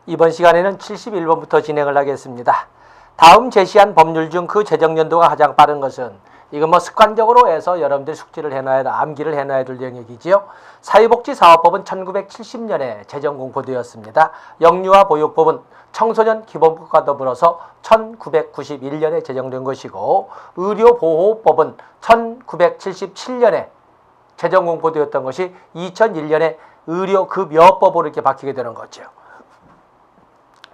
이번 시간에는 71번부터 진행을 하겠습니다. 다음 제시한 법률 중 그 제정연도가 가장 빠른 것은 이건 뭐 습관적으로 해서 여러분들 숙지를 해놔야 암기를 해놔야 될 영역이지요. 사회복지사업법은 1970년에 제정 공포되었습니다. 영유아 보육법은 청소년 기본법과 더불어서 1991년에 제정된 것이고 의료보호법은 1977년에 제정 공포되었던 것이 2001년에 의료급여법으로 이렇게 바뀌게 되는 거죠.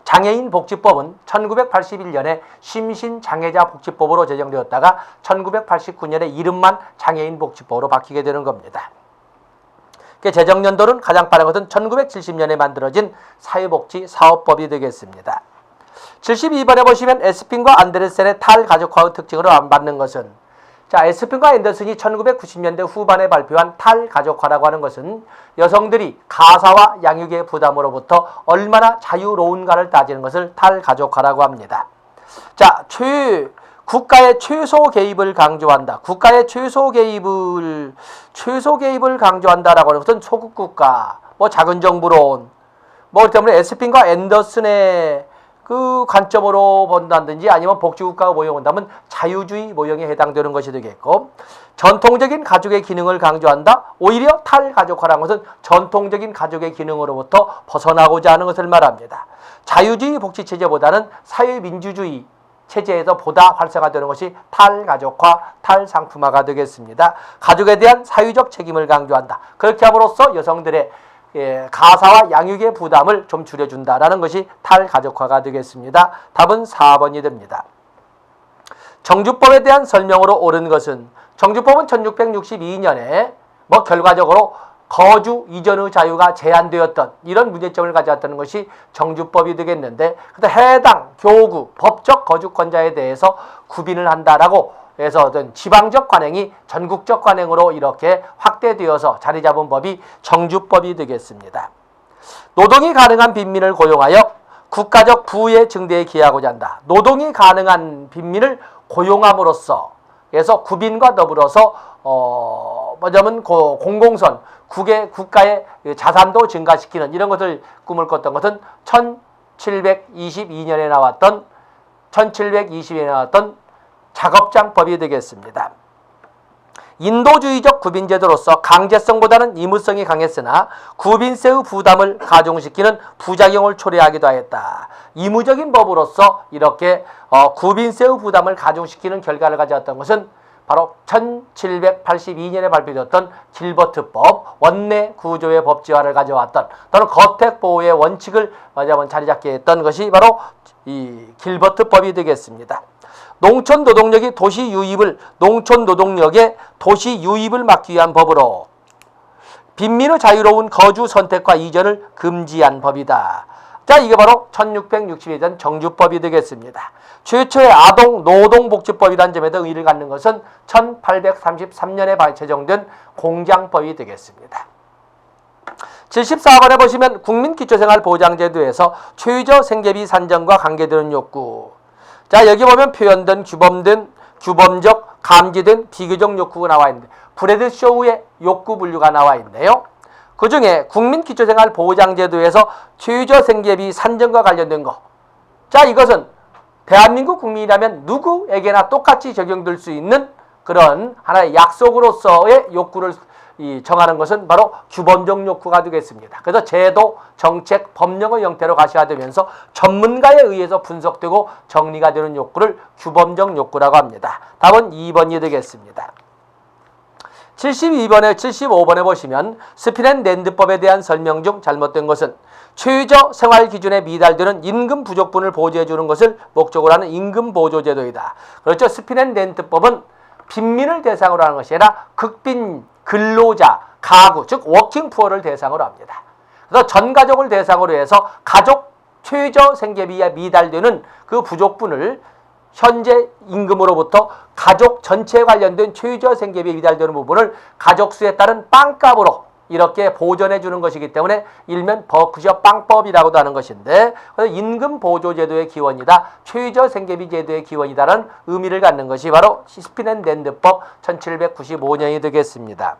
장애인복지법은 1981년에 심신장애자복지법으로 제정되었다가 1989년에 이름만 장애인복지법으로 바뀌게 되는 겁니다. 제정연도는 가장 빠른 것은 1970년에 만들어진 사회복지사업법이 되겠습니다. 72번에 보시면 에스핀과 안데르센의 탈가족화의 특징으로 맞는 것은 에스핀과 앤더슨이 1990년대 후반에 발표한 탈가족화라고 하는 것은 여성들이 가사와 양육의 부담으로부터 얼마나 자유로운가를 따지는 것을 탈가족화라고 합니다. 국가의 최소 개입을 강조한다. 국가의 최소 개입을 강조한다라고 하는 것은 소극국가, 작은 정부론, 그렇기 때문에 에스핀과 앤더슨의 그 관점으로 본다든지 아니면 복지국가가 모형한다면 자유주의 모형에 해당되는 것이 되겠고, 전통적인 가족의 기능을 강조한다. 오히려 탈가족화라는 것은 전통적인 가족의 기능으로부터 벗어나고자 하는 것을 말합니다. 자유주의 복지체제보다는 사회민주주의 체제에서 보다 활성화되는 것이 탈가족화, 탈상품화가 되겠습니다. 가족에 대한 사회적 책임을 강조한다. 그렇게 함으로써 여성들의 가사와 양육의 부담을 좀 줄여준다라는 것이 탈가족화가 되겠습니다. 답은 4번이 됩니다. 정주법에 대한 설명으로 옳은 것은 정주법은 1662년에 결과적으로 거주 이전의 자유가 제한되었던 이런 문제점을 가져왔다는 것이 정주법이 되겠는데, 해당 교구 법적 거주권자에 대해서 구빈을 한다라고 해서 지방적 관행이 전국적 관행으로 이렇게 확대되어서 자리 잡은 법이 정주법이 되겠습니다. 노동이 가능한 빈민을 고용하여 국가적 부의 증대에 기여하고자 한다. 노동이 가능한 빈민을 고용함으로써 그래서 구빈과 더불어서 공공선, 국가의 자산도 증가시키는 이런 것을 꿈을 꿨던 것은 1722년에 나왔던 작업장법이 되겠습니다. 인도주의적 구빈제도로서 강제성보다는 의무성이 강했으나 구빈세의 부담을 가중시키는 부작용을 초래하기도 하였다. 의무적인 법으로서 이렇게 구빈세의 부담을 가중시키는 결과를 가져왔던 것은 바로 1782년에 발표되었던 길버트법, 원내 구조의 법제화를 가져왔던 또는 거택보호의 원칙을 자리 잡게 했던 것이 바로 이 길버트법이 되겠습니다. 농촌 노동력의 도시 유입을 막기 위한 법으로 빈민의 자유로운 거주 선택과 이전을 금지한 법이다. 이게 바로 1662년 정주법이 되겠습니다. 최초의 아동 노동복지법이라는 점에도 의의를 갖는 것은 1833년에 제정된 공장법이 되겠습니다. 74번에 보시면 국민기초생활보장제도에서 최저생계비 산정과 관계되는 욕구. 여기 보면 표현된 규범적, 감지된 비교적 욕구가 나와 있는데 브래드쇼우의 욕구 분류가 나와 있네요. 그 중에 국민기초생활보장제도에서 최저생계비 산정과 관련된 거. 이것은 대한민국 국민이라면 누구에게나 똑같이 적용될 수 있는 그런 하나의 약속으로서의 욕구를 정하는 것은 바로 규범적 욕구가 되겠습니다. 그래서 제도, 정책, 법령의 형태로 가시화되면서 전문가에 의해서 분석되고 정리가 되는 욕구를 규범적 욕구라고 합니다. 답은 2번이 되겠습니다. 75번에 보시면 스피넨랜드법에 대한 설명 중 잘못된 것은 최저 생활 기준에 미달되는 임금 부족분을 보조해 주는 것을 목적으로 하는 임금 보조제도이다. 그렇죠. 스피넨랜드법은 빈민을 대상으로 하는 것이 아니라 극빈 근로자, 가구, 즉 워킹 푸어를 대상으로 합니다. 그래서 전 가족을 대상으로 해서 가족 최저 생계비에 미달되는 그 부족분을 현재 임금으로부터 가족 전체에 관련된 최저 생계비에 미달되는 부분을 가족 수에 따른 빵값으로 이렇게 보전해 주는 것이기 때문에 일면 버크셔 빵법이라고도 하는 것인데, 그래서 임금 보조제도의 기원이다, 최저 생계비 제도의 기원이다라는 의미를 갖는 것이 바로 스피넨랜드법 1795년이 되겠습니다.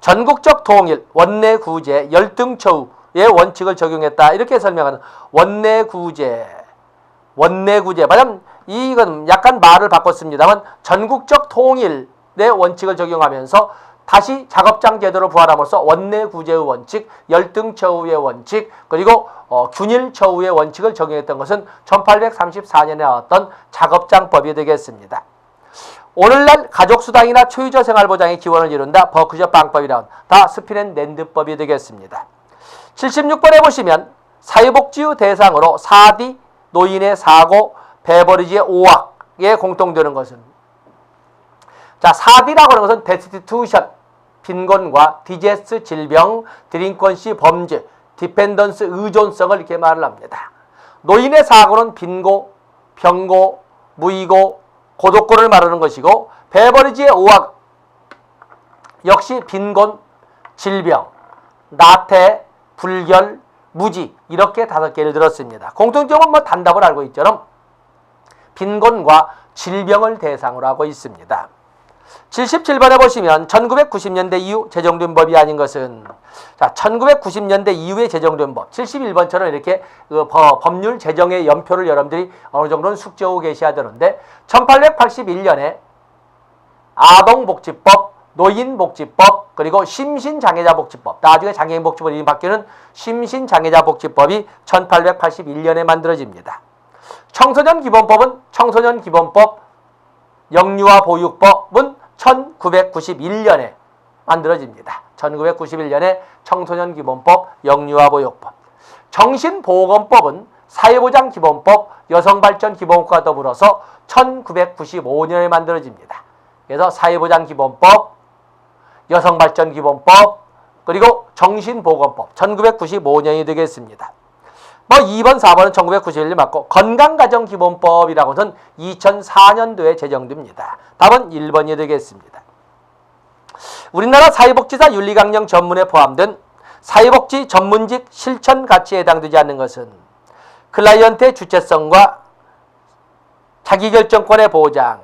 전국적 통일, 원내 구제, 열등처우, 원칙을 적용했다. 이렇게 설명하는 원내구제. 말하자면 이건 약간 말을 바꿨습니다만 전국적 통일의 원칙을 적용하면서 다시 작업장 제도로 부활함으로써 원내구제의 원칙, 열등처우의 원칙, 그리고 균일처우의 원칙을 적용했던 것은 1834년에 나왔던 작업장법이 되겠습니다. 오늘날 가족수당이나 초유저 생활보장의 기원을 이룬다. 버크셔 방법이라는 다 스피넨랜드법이 되겠습니다. 76번에 보시면 사회복지의 대상으로 4D, 노인의 사고, 베버리지의 5악에 공통되는 것은, 자, 4D라고 하는 것은 데스티튜션, 빈곤과 디제스, 질병, 드링컨시, 범죄, 디펜던스, 의존성을 이렇게 말을 합니다. 노인의 사고는 빈고, 병고, 무의고, 고독고를 말하는 것이고, 베버리지의 5악 역시 빈곤, 질병, 나태, 불결, 무지 이렇게 5개를 들었습니다. 공통점은 뭐 단답을 알고 있처럼 빈곤과 질병을 대상으로 하고 있습니다. 77번에 보시면 1990년대 이후 제정된 법이 아닌 것은, 자, 1990년대 이후에 제정된 법, 71번처럼 이렇게 법률 제정의 연표를 여러분들이 어느 정도는 숙지하고 계셔야 되는데, 1881년에 아동복지법, 노인복지법, 그리고 심신장애자복지법, 나중에 장애인복지법 이름이 바뀌는 심신장애자복지법이 1881년에 만들어집니다. 청소년기본법은 청소년기본법, 영유아 보육법은 1991년에 만들어집니다. 1991년에 청소년기본법, 영유아보육법. 정신보건법은 사회보장기본법, 여성발전기본법과 더불어서 1995년에 만들어집니다. 그래서 사회보장기본법, 여성발전기본법, 그리고 정신보건법 1995년이 되겠습니다. 뭐 2번, 4번은 1991년 맞고, 건강가정기본법이라고는 2004년도에 제정됩니다. 답은 1번이 되겠습니다. 우리나라 사회복지사 윤리강령 전문에 포함된 사회복지 전문직 실천 가치에 해당되지 않는 것은 클라이언트의 주체성과 자기결정권의 보장,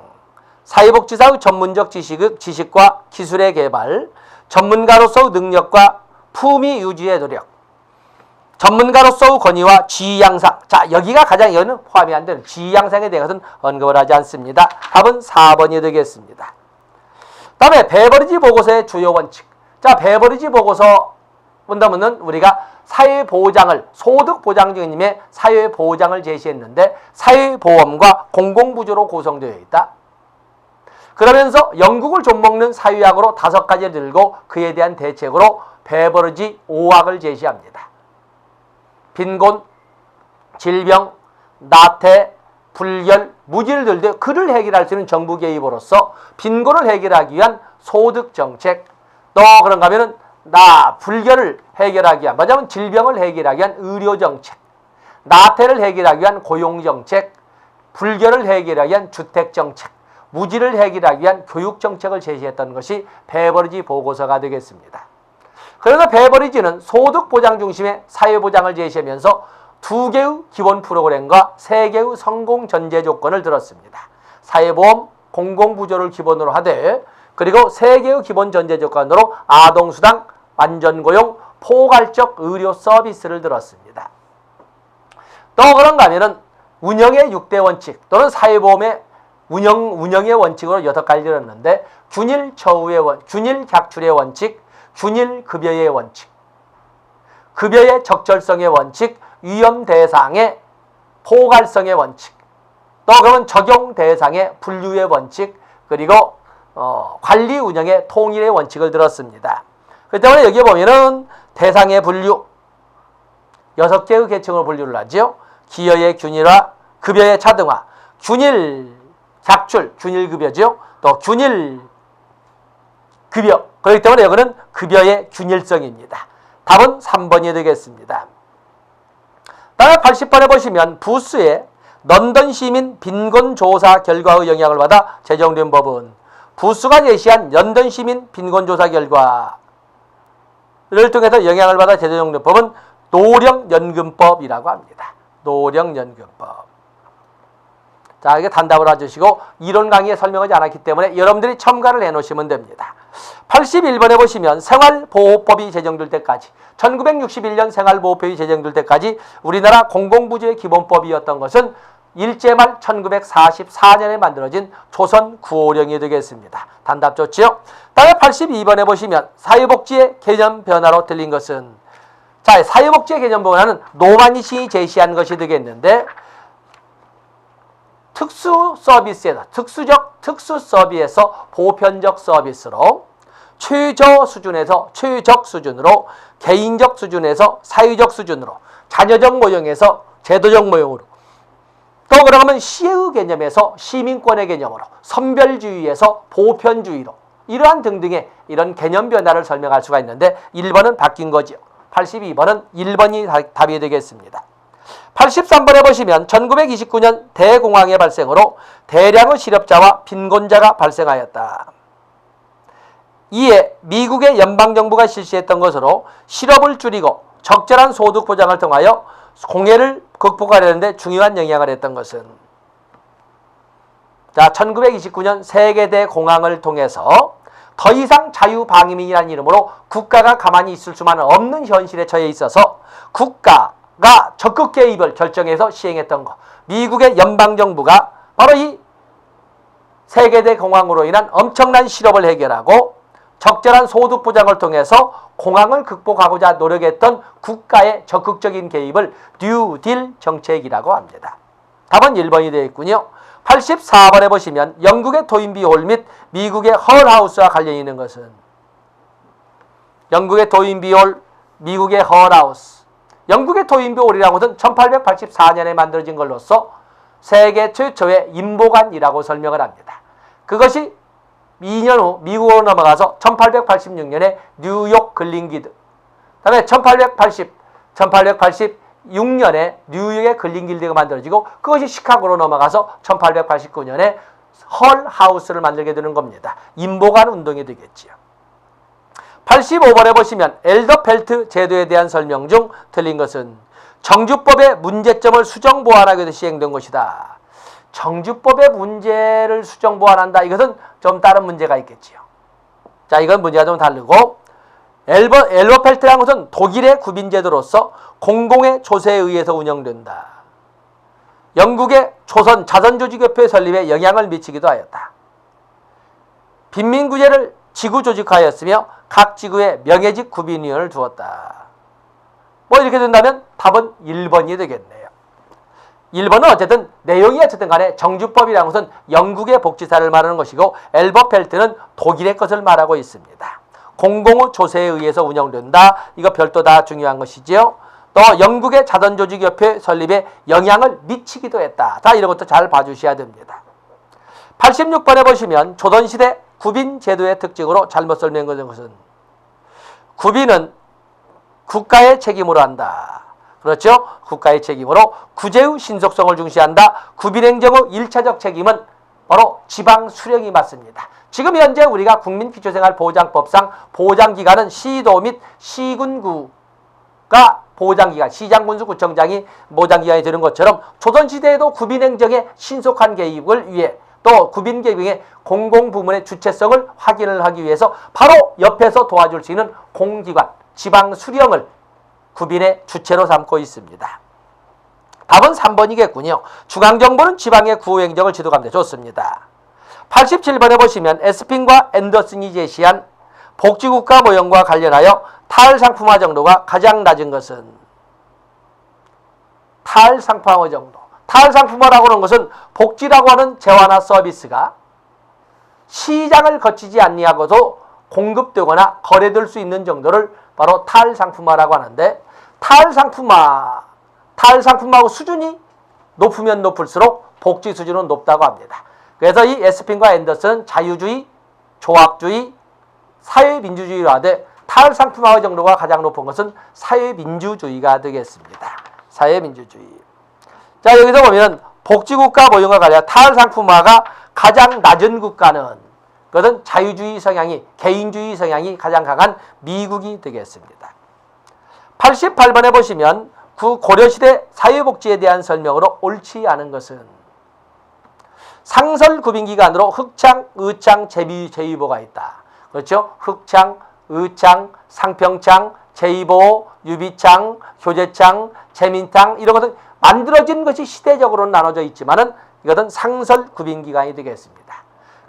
사회복지사의 전문적 지식과 기술의 개발, 전문가로서의 능력과 품위 유지의 노력, 전문가로서의 권위와 지위 양상. 자, 여기가 가장, 여기는 포함이 안 되는 지위 양상에 대해서는 언급을 하지 않습니다. 답은 4번이 되겠습니다. 다음에 베버리지 보고서의 주요 원칙. 자, 베버리지 보고서 본다면은 우리가 사회보장을, 소득보장 중임의 사회보장을 제시했는데, 사회보험과 공공부조로 구성되어 있다. 그러면서 영국을 좀먹는 사유약으로 5가지를 들고 그에 대한 대책으로 베버리지 5악을 제시합니다. 빈곤, 질병, 나태, 불결, 무지를 들되 그를 해결할 수 있는 정부 개입으로서 빈곤을 해결하기 위한 소득정책, 또 그런가 하면은 불결을 해결하기 위한, 뭐냐면 질병을 해결하기 위한 의료정책, 나태를 해결하기 위한 고용정책, 불결을 해결하기 위한 주택정책, 무지를 해결하기 위한 교육정책을 제시했던 것이 베버리지 보고서가 되겠습니다. 그래서 베버리지는 소득보장 중심의 사회보장을 제시하면서 2개의 기본 프로그램과 3개의 성공 전제 조건을 들었습니다. 사회보험, 공공부조를 기본으로 하되, 그리고 3개의 기본 전제 조건으로 아동수당, 안전고용, 포괄적 의료 서비스를 들었습니다. 또 그런가 하면은 운영의 6대 원칙 또는 사회보험의 운영의 원칙으로 6가지 들었는데, 균일 객출의 원칙, 균일 급여의 원칙, 급여의 적절성의 원칙, 위험 대상의 포괄성의 원칙, 또 그러면 적용 대상의 분류의 원칙, 그리고 관리 운영의 통일의 원칙을 들었습니다. 그렇기 때문에 여기에 보면은 대상의 분류 6개의 계층으로 분류를 하죠. 기여의 균일화, 급여의 차등화, 균일 객출, 균일 급여죠. 또 균일 급여. 그렇기 때문에 여기는 급여의 균일성입니다. 답은 3번이 되겠습니다. 다음에 80번에 보시면 부스의 런던 시민 빈곤조사 결과의 영향을 받아 제정된 법은, 부스가 제시한 런던 시민 빈곤조사 결과를 통해서 영향을 받아 제정된 법은 노령연금법이라고 합니다. 노령연금법. 자, 이게 단답을 해주시고 이론 강의에 설명하지 않았기 때문에 여러분들이 첨가를 해놓으시면 됩니다. 81번에 보시면 생활보호법이 제정될 때까지 1961년 생활보호법이 제정될 때까지 우리나라 공공부지의 기본법이었던 것은 일제말 1944년에 만들어진 조선 구호령이 되겠습니다. 단답 좋지요? 다음에 82번에 보시면 사회복지의 개념 변화로 들린 것은, 자, 사회복지의 개념 변화는 노만희신이 제시한 것이 되겠는데, 특수 서비스에서 특수 서비스에서 보편적 서비스로, 최저 수준에서 최적 수준으로, 개인적 수준에서 사회적 수준으로, 자녀적 모형에서 제도적 모형으로, 또 그러면 시의 개념에서 시민권의 개념으로, 선별주의에서 보편주의로, 이러한 등등의 이런 개념 변화를 설명할 수가 있는데 1번은 바뀐 거죠. 82번은 1번이 답이 되겠습니다. 83번에 보시면 1929년 대공황의 발생으로 대량의 실업자와 빈곤자가 발생하였다. 이에 미국의 연방정부가 실시했던 것으로 실업을 줄이고 적절한 소득 보장을 통하여 공해를 극복하려는데 중요한 영향을 했던 것은, 자, 1929년 세계대 공황을 통해서 더 이상 자유방위민이라는 이름으로 국가가 가만히 있을 수만은 없는 현실에 처해 있어서 국가가 적극 개입을 결정해서 시행했던 것, 미국의 연방정부가 바로 이 세계대 공황으로 인한 엄청난 실업을 해결하고 적절한 소득 보장을 통해서 공황을 극복하고자 노력했던 국가의 적극적인 개입을 뉴딜 정책이라고 합니다. 답은 1번이 되어 있군요. 84번에 보시면 영국의 토인비 홀 및 미국의 헐하우스와 관련이 있는 것은, 영국의 토인비 홀, 미국의 헐하우스. 영국의 토인비 홀이라는 것은 1884년에 만들어진 걸로서 세계 최초의 인보관이라고 설명을 합니다. 그것이 2년 후 미국으로 넘어가서 1886년에 뉴욕 글린기드, 그 다음에 1886년에 뉴욕의 글린길드가 만들어지고 그것이 시카고로 넘어가서 1889년에 헐하우스를 만들게 되는 겁니다. 인보관 운동이 되겠지요. 85번에 보시면 엘더펠트 제도에 대한 설명 중 틀린 것은 정주법의 문제점을 수정 보완하기 위해서 시행된 것이다. 정주법의 문제를 수정 보완한다. 이것은 좀 다른 문제가 있겠지요. 자, 이건 문제가 좀 다르고, 엘버펠트라는 것은 독일의 구빈제도로서 공공의 조세에 의해서 운영된다. 영국의 조선 자선조직협회 설립에 영향을 미치기도 하였다. 빈민구제를 지구조직화하였으며 각 지구에 명예직 구빈위원을 두었다. 뭐 이렇게 된다면 답은 1번이 되겠네요. 1번은 어쨌든 내용이 어쨌든 간에 정주법이라는 것은 영국의 복지사를 말하는 것이고 엘버펠트는 독일의 것을 말하고 있습니다. 공공의 조세에 의해서 운영된다. 이거 별도 다 중요한 것이지요. 또 영국의 자선조직협회 설립에 영향을 미치기도 했다. 자, 이런 것도 잘 봐주셔야 됩니다. 86번에 보시면 조선시대 구빈제도의 특징으로 잘못 설명된 것은, 구빈은 국가의 책임으로 한다. 그렇죠? 국가의 책임으로 구제의 신속성을 중시한다. 구빈행정의 1차적 책임은 바로 지방 수령이 맡습니다. 지금 현재 우리가 국민기초생활보장법상 보장기관은 시도 및 시군구가 보장기관, 시장군수구청장이 보장기관이 되는 것처럼 조선시대에도 구빈행정의 신속한 개입을 위해 또 구빈개빙의 공공부문의 주체성을 확인을 하기 위해서 바로 옆에서 도와줄 수 있는 공기관, 지방수령을 구빈의 주체로 삼고 있습니다. 답은 3번이겠군요. 중앙정부는 지방의 구호행정을 지도합니다. 좋습니다. 87번에 보시면 에스핀과 앤더슨이 제시한 복지국가 모형과 관련하여 탈상품화 정도가 가장 낮은 것은, 탈상품화 정도. 탈상품화라고 하는 것은 복지라고 하는 재화나 서비스가 시장을 거치지 아니하고도 공급되거나 거래될 수 있는 정도를 바로 탈상품화라고 하는데, 탈상품화하고 수준이 높으면 높을수록 복지 수준은 높다고 합니다. 그래서 이 에스핀과 앤더슨은 자유주의, 조합주의, 사회민주주의로 하되 탈상품화 정도가 가장 높은 것은 사회민주주의가 되겠습니다. 사회민주주의. 자, 여기서 보면 복지국가 모형과 관련 탈상품화가 가장 낮은 국가는, 그것은 자유주의 성향이, 개인주의 성향이 가장 강한 미국이 되겠습니다. 88번에 보시면 고려시대 사회복지에 대한 설명으로 옳지 않은 것은, 상설구빈기관으로 흑창, 의창, 제위보가 있다. 그렇죠? 흑창, 의창, 상평창, 제2보호, 유비창, 교제창, 재민창 이런 것은 만들어진 것이 시대적으로는 나눠져 있지만은 이것은 상설 구빈기관이 되겠습니다.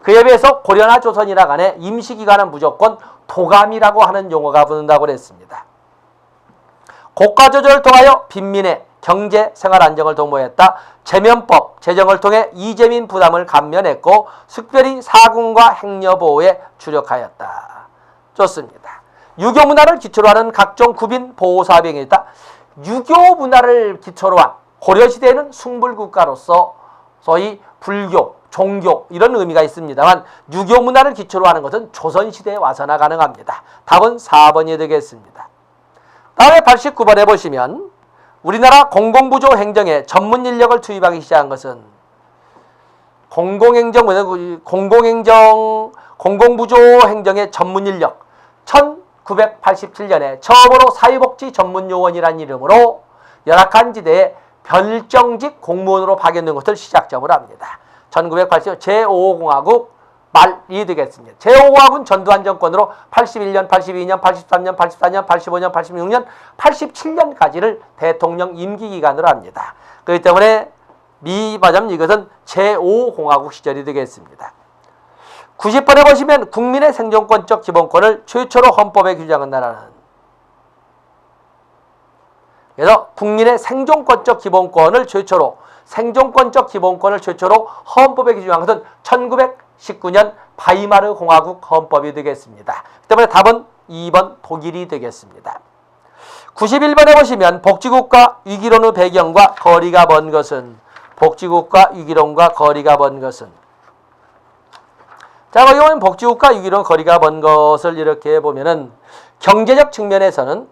그에 비해서 고려나 조선이나 간에 임시기관은 무조건 도감이라고 하는 용어가 붙는다고 그랬습니다. 고가 조절을 통하여 빈민의 경제 생활 안정을 도모했다. 재면법 제정을 통해 이재민 부담을 감면했고 특별히 사군과 행여 보호에 주력하였다. 좋습니다. 유교 문화를 기초로 하는 각종 구빈 보호 사업이 있다. 유교 문화를 기초로 한 고려시대에는 숭불국가로서 소위 불교, 종교 이런 의미가 있습니다만 유교 문화를 기초로 하는 것은 조선시대에 와서나 가능합니다. 답은 4번이 되겠습니다. 다음에 89번에 보시면 우리나라 공공부조 행정에 전문 인력을 투입하기 시작한 것은 공공부조 행정의 전문 인력 1987년에 처음으로 사회복지 전문요원이라는 이름으로 열악한 지대에 별정직 공무원으로 파견된 것을 시작점으로 합니다. 1980년 제5공화국 말이 되겠습니다. 제5공화국은 전두환 정권으로 81년, 82년, 83년, 84년, 85년, 86년, 87년까지를 대통령 임기 기간으로 합니다. 그렇기 때문에 미바점 이것은 제5공화국 시절이 되겠습니다. 90번에 보시면 국민의 생존권적 기본권을 최초로 헌법에 규정한 나라는 그래서 국민의 생존권적 기본권을 최초로 헌법에 규정한 것은 1919년 바이마르 공화국 헌법이 되겠습니다. 그 때문에 답은 2번 독일이 되겠습니다. 91번에 보시면 복지국가 위기론의 배경과 거리가 먼 것은 자, 거기 보면 복지국가 위기론 거리가 먼 것을 이렇게 보면은 경제적 측면에서는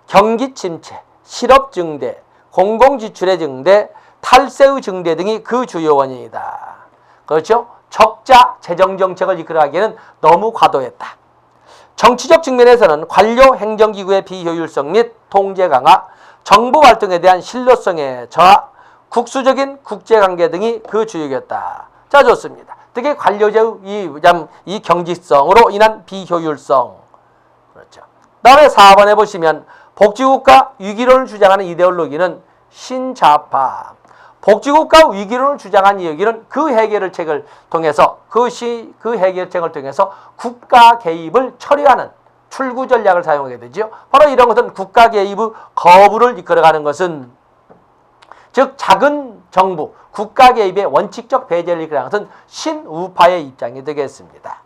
경기 침체, 실업 증대, 공공지출의 증대, 탈세의 증대 등이 그 주요 원인이다. 그렇죠? 적자 재정 정책을 이끌어가기에는 너무 과도했다. 정치적 측면에서는 관료 행정기구의 비효율성 및 통제 강화, 정부 활동에 대한 신뢰성의 저하, 국수적인 국제관계 등이 그 주역이었다. 자, 좋습니다. 특히 관료제의 이 경직성으로 인한 비효율성. 그렇죠. 다음에 4번에 보시면 복지국가 위기론을 주장하는 이데올로기는 신좌파. 복지국가 위기론을 주장한 이야기는 그 해결책을 통해서 국가 개입을 처리하는 출구 전략을 사용하게 되죠. 바로 이런 것은 국가 개입의 거부를 이끌어가는 것은 즉 작은 정부, 국가 개입의 원칙적 배제를 이끌어가는 것은 신우파의 입장이 되겠습니다.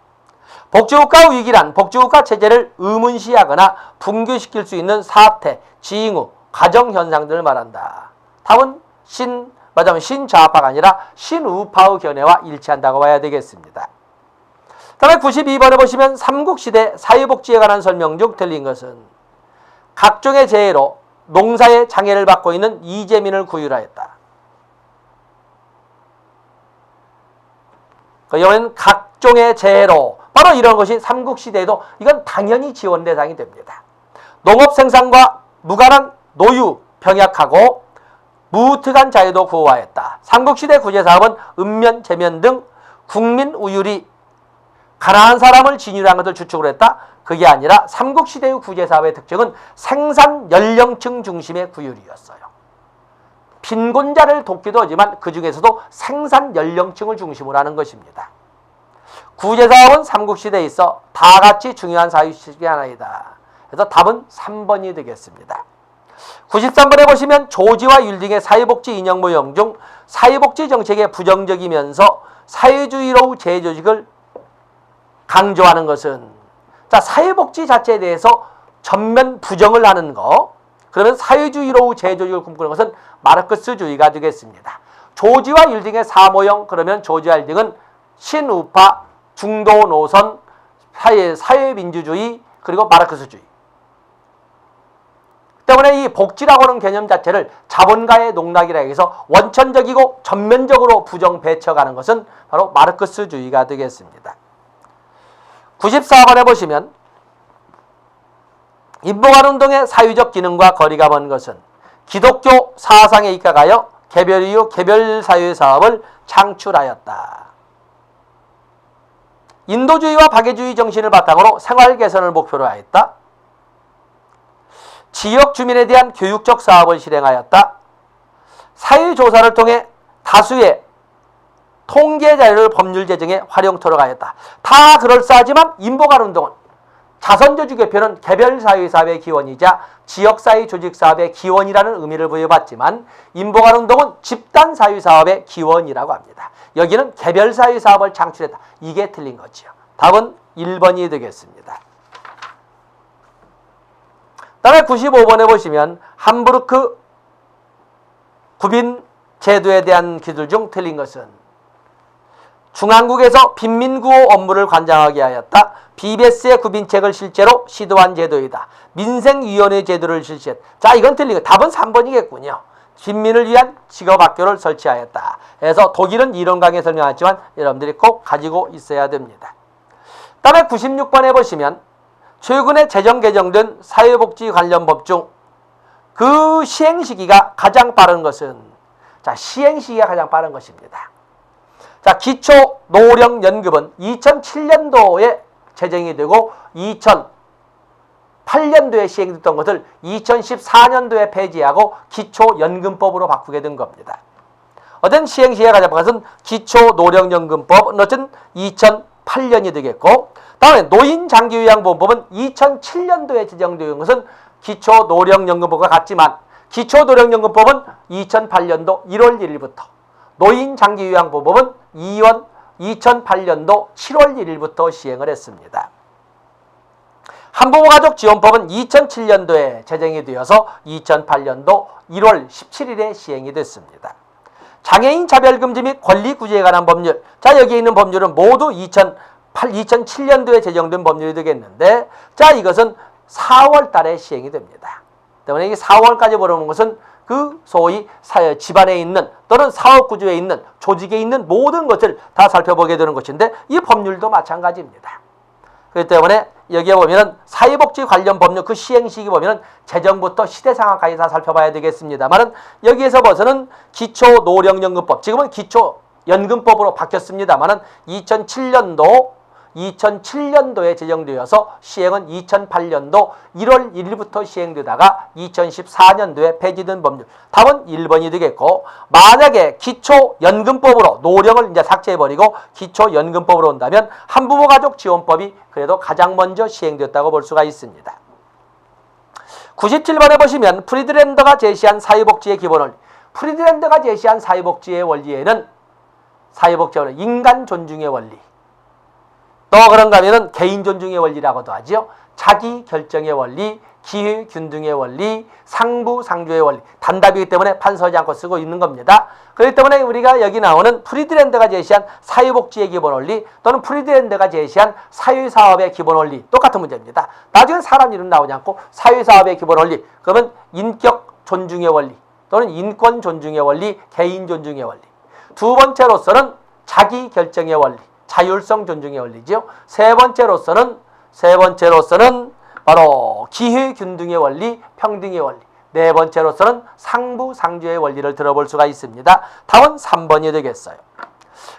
복지국가 위기란 복지국가 체제를 의문시하거나 붕괴시킬 수 있는 사태, 징후, 가정현상들을 말한다. 답은 신좌파가 아니라 신우파의 견해와 일치한다고 봐야 되겠습니다. 다음에 92번에 보시면 삼국시대 사회복지에 관한 설명 중 틀린 것은 각종의 재해로 농사의 장애를 받고 있는 이재민을 구휼하였다. 이번엔 각종의 재해로 바로 이런 것이 삼국시대에도 이건 당연히 지원 대상이 됩니다. 농업 생산과 무관한 노유 병약하고 무특한 자유도 구호하였다. 삼국시대 구제사업은 읍면, 제면 등 국민 우율이 가난한 사람을 진유한 것을 주축으로 했다. 그게 아니라 삼국시대의 구제사업의 특징은 생산 연령층 중심의 구휼이었어요. 빈곤자를 돕기도 하지만 그 중에서도 생산 연령층을 중심으로 하는 것입니다. 구제사업은 삼국시대에 있어 다 같이 중요한 사유식이 하나이다. 그래서 답은 3번이 되겠습니다. 93번에 보시면 조지와 율딩의 사회복지 인형 모형 중 사회복지 정책에 부정적이면서 사회주의로 재조직을 강조하는 것은 자 사회복지 자체에 대해서 전면 부정을 하는 거 그러면 사회주의로 재조직을 꿈꾸는 것은 마르크스주의가 되겠습니다. 조지와 율딩의 사모형 그러면 조지와 율딩은 신우파, 중도 노선, 사회민주주의 그리고 마르크스주의 때문에 이 복지라고 하는 개념 자체를 자본가의 농락이라 해서 원천적이고 전면적으로 부정 배쳐가는 것은 바로 마르크스주의가 되겠습니다. 94번에 보시면 인보관운동의 사회적 기능과 거리가 먼 것은 기독교 사상에 입각하여 개별 이후 개별 사회 사업을 창출하였다. 인도주의와 박애주의 정신을 바탕으로 생활 개선을 목표로 하였다. 지역 주민에 대한 교육적 사업을 실행하였다. 사회조사를 통해 다수의 통계 자료를 법률 제정에 활용토록 하였다. 다 그럴싸하지만 인보관운동은 자선저주 개표는 개별사회사업의 기원이자 지역사회 조직사업의 기원이라는 의미를 부여받지만 인보관운동은 집단사회사업의 기원이라고 합니다. 여기는 개별사회사업을 창출했다. 이게 틀린 거지요. 답은 1번이 되겠습니다. 다음에 95번에 보시면 함부르크 구빈 제도에 대한 기술 중 틀린 것은 중앙국에서 빈민구호 업무를 관장하게 하였다. BBS의 구빈책을 실제로 시도한 제도이다. 민생위원회 제도를 실시했다. 자, 이건 틀린 거. 답은 3번이겠군요. 빈민을 위한 직업학교를 설치하였다. 그래서 독일은 이론 강의에 설명하지만 여러분들이 꼭 가지고 있어야 됩니다. 다음에 96번에 보시면 최근에 제정 개정된 사회복지 관련 법 중 그 시행 시기가 가장 빠른 것은, 자, 시행 시기가 가장 빠른 것입니다. 자, 기초 노령연금은 2007년도에 제정이 되고 2008년도에 시행됐던 것을 2014년도에 폐지하고 기초연금법으로 바꾸게 된 겁니다. 어떤 시행 시기가 가장 빠른 것은 기초노령연금법은 어쨌든 2008년이 되겠고, 다음에 노인장기요양보험법은 2007년도에 제정된 것은 기초노령연금법과 같지만 기초노령연금법은 2008년도 1월 1일부터, 노인장기요양보험은 2008년도 7월 1일부터 시행을 했습니다. 한부모가족지원법은 2007년도에 제정이 되어서 2008년도 1월 17일에 시행이 됐습니다. 장애인 차별금지 및 권리구제에 관한 법률, 자, 여기에 있는 법률은 모두 2007년도에 제정된 법률이 되겠는데, 자, 이것은 4월 달에 시행이 됩니다. 때문에 이 4월까지 보는 것은 그 소위 집안에 있는 또는 사업 구조에 있는 조직에 있는 모든 것을 다 살펴보게 되는 것인데, 이 법률도 마찬가지입니다. 그렇기 때문에 여기에 보면은 사회복지 관련 법률 그 시행 시기 보면은 제정부터 시대 상황까지 다 살펴봐야 되겠습니다만은, 여기에서 벗어는 기초노령연금법, 지금은 기초연금법으로 바뀌었습니다만은 2007년도에 제정되어서 시행은 2008년도 1월 1일부터 시행되다가 2014년도에 폐지된 법률. 답은 1번이 되겠고, 만약에 기초연금법으로 노령을 이제 삭제해버리고 기초연금법으로 온다면 한부모가족지원법이 그래도 가장 먼저 시행되었다고 볼 수가 있습니다. 97번에 보시면 프리드랜더가 제시한 사회복지의 기본원리. 프리드랜더가 제시한 사회복지의 원리에는 사회복지의 원리, 인간 존중의 원리, 또 그런가 하면은 개인 존중의 원리라고도 하죠. 자기 결정의 원리, 기회 균등의 원리, 상부상조의 원리. 단답이기 때문에 판서하지 않고 쓰고 있는 겁니다. 그렇기 때문에 우리가 여기 나오는 프리드랜더가 제시한 사회복지의 기본 원리 또는 프리드랜더가 제시한 사회사업의 기본 원리, 똑같은 문제입니다. 나중에 사람 이름 나오지 않고 사회사업의 기본 원리, 그러면 인격 존중의 원리 또는 인권 존중의 원리, 개인 존중의 원리. 두 번째로서는 자기 결정의 원리, 자율성 존중의 원리죠. 세 번째로서는 바로 기회 균등의 원리, 평등의 원리. 네 번째로서는 상부상조의 원리를 들어볼 수가 있습니다. 답은 3번이 되겠어요.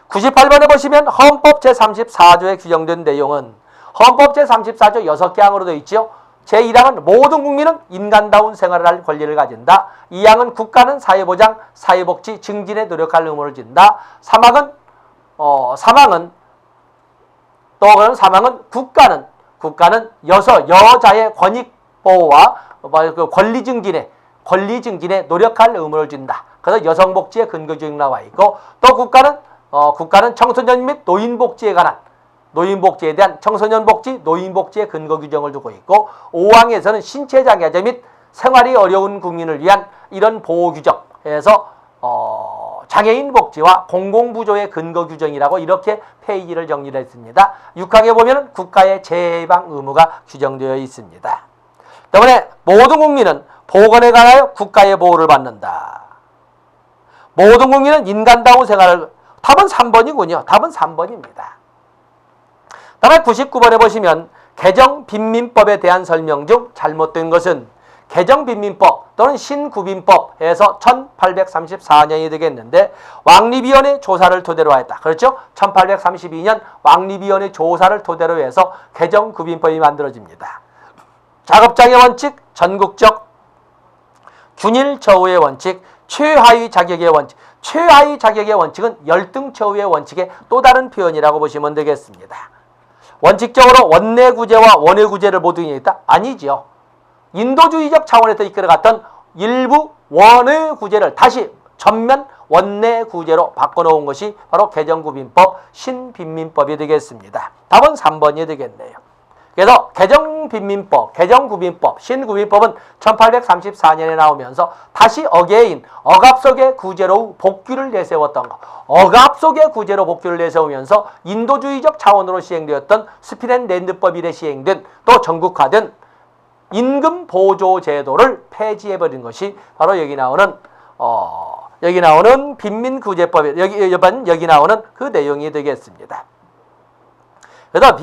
98번에 보시면 헌법 제34조에 규정된 내용은 헌법 제34조 6개항으로 되어 있죠. 제1항은 모든 국민은 인간다운 생활을 할 권리를 가진다. 2항은 국가는 사회보장, 사회복지 증진에 노력할 의무를 진다. 3항은 국가는 여자의 권익 보호와 권리 증진에 노력할 의무를 진다. 그래서 여성 복지의 근거 규정이 나와 있고, 또 국가는 청소년 및 노인복지에 대한 청소년 복지, 노인 복지의 근거 규정을 두고 있고, 5항에서는 신체 장애자 및 생활이 어려운 국민을 위한 이런 보호 규정에서 장애인 복지와 공공부조의 근거 규정이라고 이렇게 페이지를 정리를 했습니다. 6항에 보면 국가의 재해방 의무가 규정되어 있습니다. 때문에 모든 국민은 보건에 관하여 국가의 보호를 받는다. 모든 국민은 인간다운 생활을, 답은 3번이군요. 답은 3번입니다. 다음에 99번에 보시면 개정 빈민법에 대한 설명 중 잘못된 것은 개정빈민법 또는 신구빈법에서 1834년이 되겠는데 왕립위원회 조사를 토대로 했다. 그렇죠? 1832년 왕립위원회 조사를 토대로 해서 개정구빈법이 만들어집니다. 작업장의 원칙, 전국적 균일 처우의 원칙, 최하위 자격의 원칙. 최하위 자격의 원칙은 열등 처우의 원칙의 또 다른 표현이라고 보시면 되겠습니다. 원칙적으로 원내구제와 원외구제를 모두 있다? 아니죠. 인도주의적 차원에서 이끌어갔던 일부 원외구제를 다시 전면 원내구제로 바꿔놓은 것이 바로 개정구빈법, 신빈민법이 되겠습니다. 답은 3번이 되겠네요. 그래서 개정빈민법, 개정구빈법, 신구빈법은 1834년에 나오면서 다시 어게인, 억압 속의 구제로 복귀를 내세웠던 것. 억압 속의 구제로 복귀를 내세우면서 인도주의적 차원으로 시행되었던 스피넨랜드법 이래 시행된 또 전국화된 임금 보조 제도를 폐지해버린 것이 바로 여기 나오는 빈민구제법에 여기 나오는 그 내용이 되겠습니다. 그래서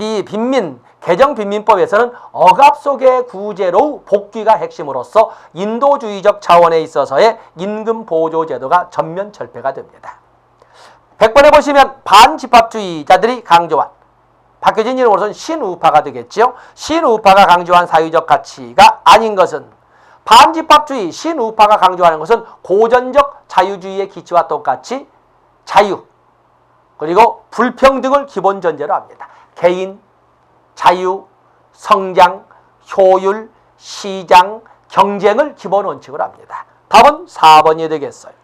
개정빈민법에서는 억압 속의 구제로 복귀가 핵심으로서 인도주의적 차원에 있어서의 임금보조제도가 전면 철폐가 됩니다. 100번에 보시면 반집합주의자들이 강조한 바뀌어진 이름으로서는 신우파가 되겠죠. 신우파가 강조한 사회적 가치가 아닌 것은 반집합주의 신우파가 강조하는 것은 고전적 자유주의의 기치와 똑같이 자유 그리고 불평등을 기본 전제로 합니다. 개인, 자유, 성장, 효율, 시장, 경쟁을 기본 원칙으로 합니다. 답은 4번이 되겠어요.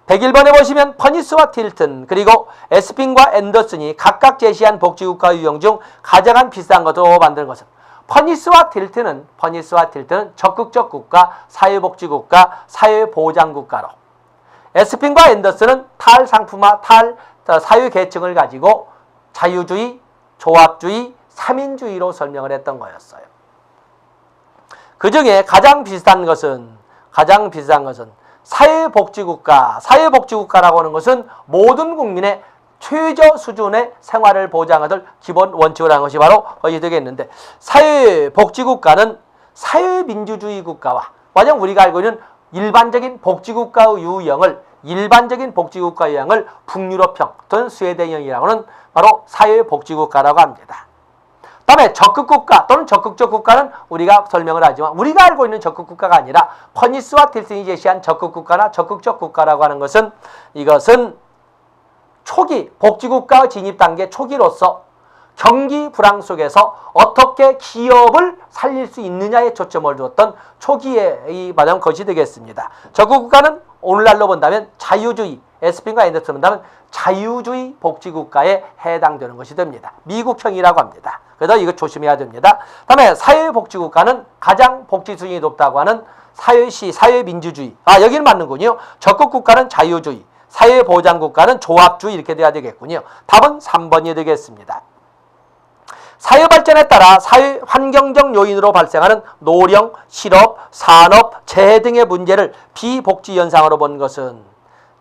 101번에 보시면 퍼니스와 틸튼 그리고 에스핀과 앤더슨이 각각 제시한 복지국가 유형 중 가장 비싼 것으로 만드는 것은 퍼니스와 틸튼은 적극적 국가, 사회복지국가, 사회보장국가로 에스핀과 앤더슨은 탈상품화, 사회계층을 가지고 자유주의, 조합주의, 삼인주의로 설명을 했던 거였어요. 그 중에 가장 비슷한 것은 사회복지국가. 사회복지국가라고 하는 것은 모든 국민의 최저 수준의 생활을 보장하는 기본 원칙을 한 것이 바로 것이 되겠는데 사회복지국가는 사회민주주의 국가와 만약 우리가 알고 있는 일반적인 복지국가의 유형을 북유럽형 또는 스웨덴형이라고 하는 바로 사회복지국가라고 합니다. 다음에 적극국가 또는 적극적 국가는 우리가 설명을 하지만 우리가 알고 있는 적극국가가 아니라 퍼니스와 틸슨이 제시한 적극국가나 적극적 국가라고 하는 것은 이것은 초기 복지국가 진입 단계 초기로서 경기 불황 속에서 어떻게 기업을 살릴 수 있느냐에 초점을 두었던 초기에 이 마련 것이 되겠습니다. 적극국가는 오늘날로 본다면 자유주의, 에스핀과 앤더슨 본다면 자유주의 복지국가에 해당되는 것이 됩니다. 미국형이라고 합니다. 그래서 이거 조심해야 됩니다. 다음에 사회복지국가는 가장 복지 수준이 높다고 하는 사회민주주의. 여기는 맞는군요. 적극국가는 자유주의, 사회보장국가는 조합주의 이렇게 돼야 되겠군요. 답은 3번이 되겠습니다. 사회발전에 따라 사회 환경적 요인으로 발생하는 노령, 실업, 산업, 재해 등의 문제를 비복지 현상으로 본 것은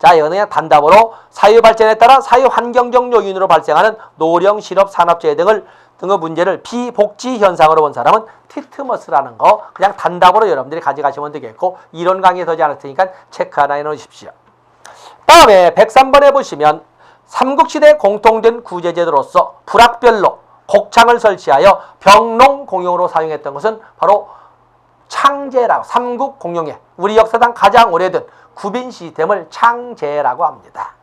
이거는 그냥 단답으로 사회발전에 따라 사회 환경적 요인으로 발생하는 노령, 실업, 산업, 재해 등의 문제를 비복지 현상으로 본 사람은 티트머스라는 거 그냥 단답으로 여러분들이 가져가시면 되겠고 이론 강의 더지 않을 테니까 체크 하나 해놓으십시오. 다음에 103번에 보시면 삼국시대 공통된 구제제도로서 불학별로 곡창을 설치하여 병농 공용으로 사용했던 것은 바로 창제라고 삼국공용회 우리 역사상 가장 오래된 구빈 시스템을 창제라고 합니다.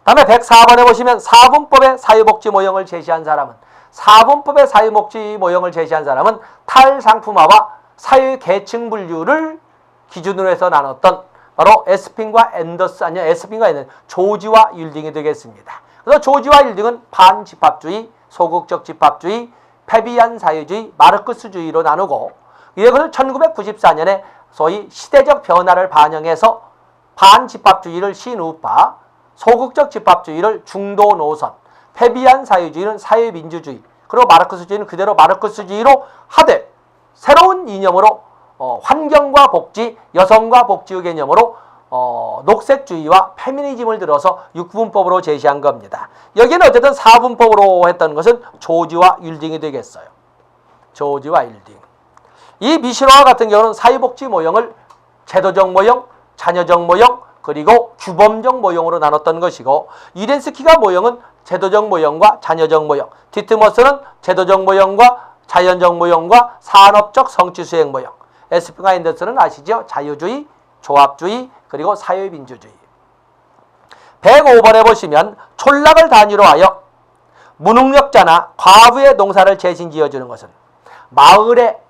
다음에 104번에 보시면 사분법의 사회복지 모형을 제시한 사람은 탈상품화와 사회계층 분류를 기준으로 해서 나눴던 바로 에스핀과 앤더슨 조지와 율딩이 되겠습니다. 그래서 조지와 율딩은 반집합주의, 소극적 집합주의, 페비안 사회주의, 마르크스주의로 나누고 이것을 1994년에 소위 시대적 변화를 반영해서 반집합주의를 신우파, 소극적 집합주의를 중도 노선, 페비안 사회주의는 사회민주주의, 그리고 마르크스주의는 그대로 마르크스주의로 하되 새로운 이념으로 환경과 복지, 여성과 복지의 개념으로 녹색주의와 페미니즘을 들어서 6분법으로 제시한 겁니다. 여기는 어쨌든 4분법으로 했던 것은 조지와 율딩이 되겠어요. 조지와 율딩. 이 미실화와 같은 경우는 사회복지 모형을 제도적 모형, 자녀적 모형, 그리고 규범적 모형으로 나눴던 것이고, 이렌스키가 모형은 제도적 모형과 자녀적 모형, 디트머스는 제도적 모형과 자연적 모형과 산업적 성취수행 모형, 에스핑과 앤더슨은 아시죠? 자유주의, 조합주의, 그리고 사회민주주의. 105번에 보시면 촌락을 단위로 하여 무능력자나 과부의 농사를 대신 지어주는 것은 마을에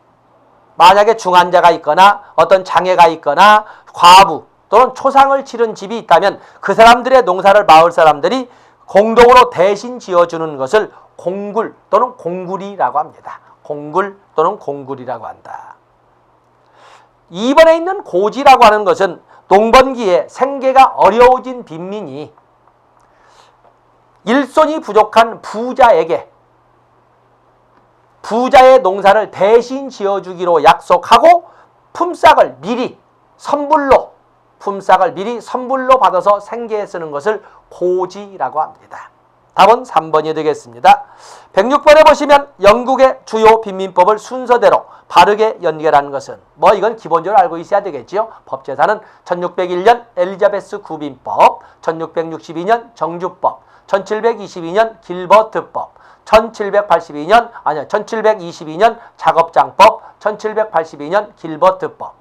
만약에 중환자가 있거나 어떤 장애가 있거나 과부 또는 초상을 치른 집이 있다면 그 사람들의 농사를 마을 사람들이 공동으로 대신 지어주는 것을 공굴 또는 공굴이라고 합니다. 공굴 또는 공굴이라고 한다. 2번에 있는 고지라고 하는 것은 농번기에 생계가 어려워진 빈민이 일손이 부족한 부자에게 부자의 농사를 대신 지어주기로 약속하고 품삯을 미리 선불로 받아서 생계에 쓰는 것을 고지라고 합니다. 답은 3번이 되겠습니다. 106번에 보시면 영국의 주요 빈민법을 순서대로 바르게 연결하는 것은 이건 기본적으로 알고 있어야 되겠지요. 법제사는 1601년 엘리자베스 구빈법, 1662년 정주법, 1722년 길버트법, 1722년 작업장법, 1782년 길버트법,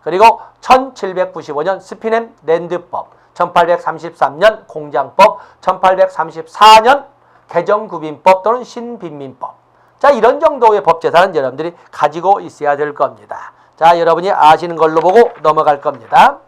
그리고 1795년 스피넴 랜드법, 1833년 공장법, 1834년 개정구빈법 또는 신빈민법. 자, 이런 정도의 법제사는 여러분들이 가지고 있어야 될 겁니다. 자, 여러분이 아시는 걸로 보고 넘어갈 겁니다.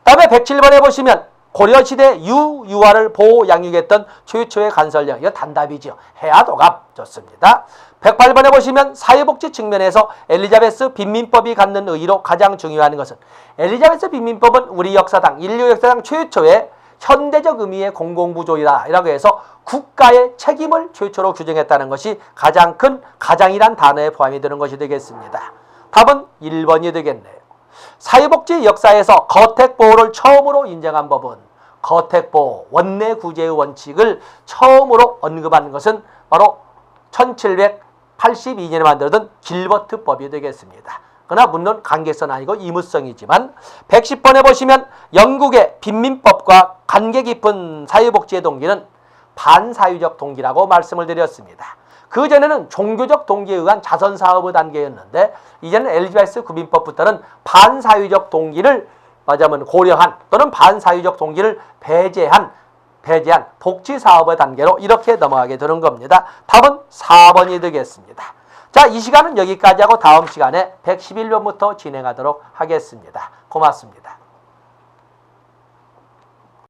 다음에 107번에 보시면 고려시대 유화를 보호 양육했던 최초의 간설령. 이거 단답이죠. 해아도감. 좋습니다. 108번에 보시면 사회복지 측면에서 엘리자베스 빈민법이 갖는 의의로 가장 중요한 것은 엘리자베스 빈민법은 우리 역사상, 인류 역사상 최초의 현대적 의미의 공공부조이다 라고 해서 국가의 책임을 최초로 규정했다는 것이 가장 큰 가장이란 단어에 포함이 되는 것이 되겠습니다. 답은 1번이 되겠네요. 사회복지 역사에서 거택보호를 처음으로 인정한 법은 거택보호, 원내구제의 원칙을 처음으로 언급한 것은 바로 1782년에 만들어진 길버트법이 되겠습니다. 그러나 물론 관계성은 아니고 의무성이지만 110번에 보시면 영국의 빈민법과 관계 깊은 사회복지의 동기는 반사회적 동기라고 말씀을 드렸습니다. 그전에는 종교적 동기에 의한 자선사업의 단계였는데 이제는 엘리자베스 구빈법부터는 반사회적 동기를 고려한 또는 반사회적 동기를 배제한 복지사업의 단계로 이렇게 넘어가게 되는 겁니다. 답은 4번이 되겠습니다. 자, 이 시간은 여기까지 하고 다음 시간에 111번부터 진행하도록 하겠습니다. 고맙습니다.